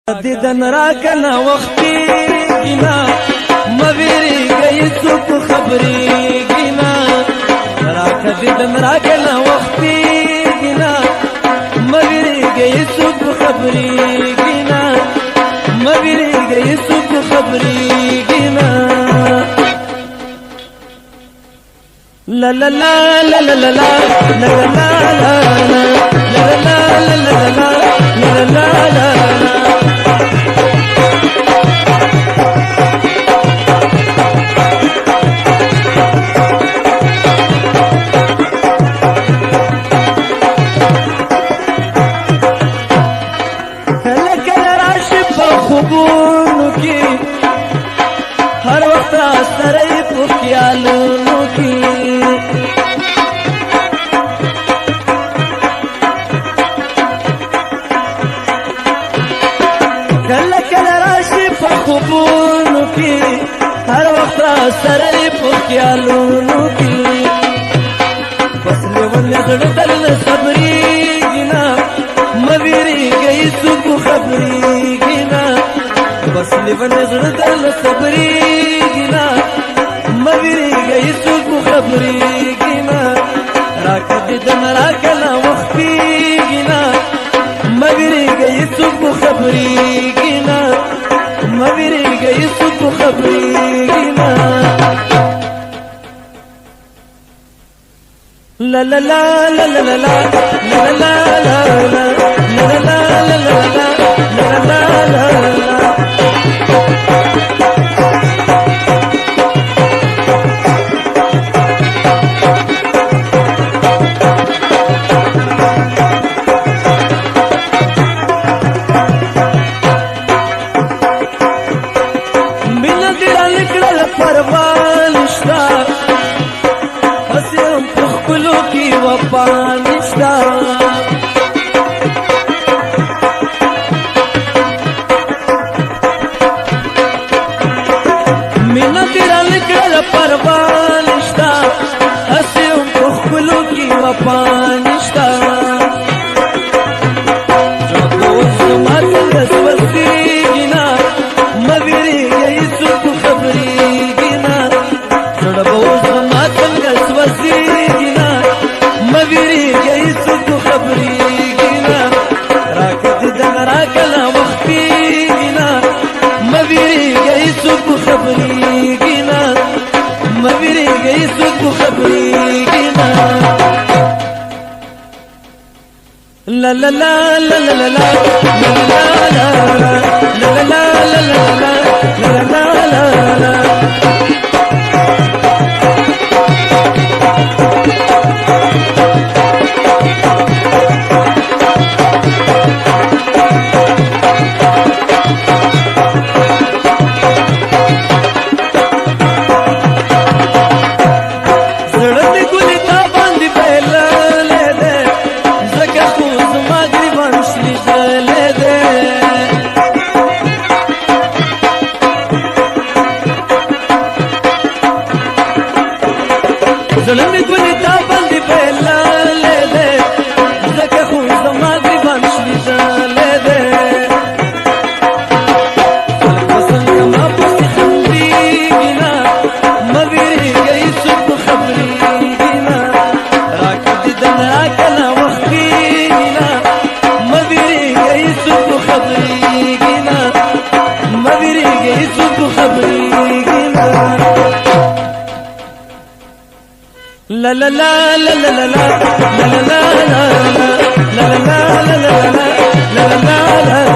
دیدن را کنا وقتی گینا مویری گئی سوک خبری گینا راک دیدن را کنا وقتی گینا مویری گئی سوک خبری گینا مویری گئی سوک خبری گینا لا لا لا لا لا لا لا لا لا لا لا خوبونو کی ہر وقت سره په خیالونو کی کله کله راشي په خوبونو کی هر وخت سره په خیالونو کی بس لیونه زړه دل صبرېږي نه مویری گئی څوک خبرېږي نه بس لیونه زړه دل صبرېږي نه مویری گئی څوک خبرېږي نه راکه دیدن راکله وختېږي نه مویری گئی څوک خبرېږي نه مویری گئی څوک خبرېږي نه لا لا لا لا لا لا لا لا لا وپانشتا مینا تیرا لکل پروانشتا اسیم پخلو کی وپانشتا زدو سماتن دسوستی گینا مویری گئی سوک خبری گینا زدو سماتن دسوستی گینا مویری گئی سوک خبرېږي نه راکه دیدن راکله وختېږي نه مویری گئی سوک خبرېږي نه مویری گئی سوک خبرېږي نه لا لا لا لا لا لا لا زلمی گلی تا بندی پیلاله ده زکه خو زما گریبان شلیداله ده څنګه ما پسې خندېږي نه مویری گئی څوک خبرېږي نه راکه دیدن راکله وختېږي نه مویری گئی څوک خبرېږي نه مویری گئی څوک خبرېږي نه لا لا لا لا لا لا لا لا لا لا لا لا لا لا لا لا لا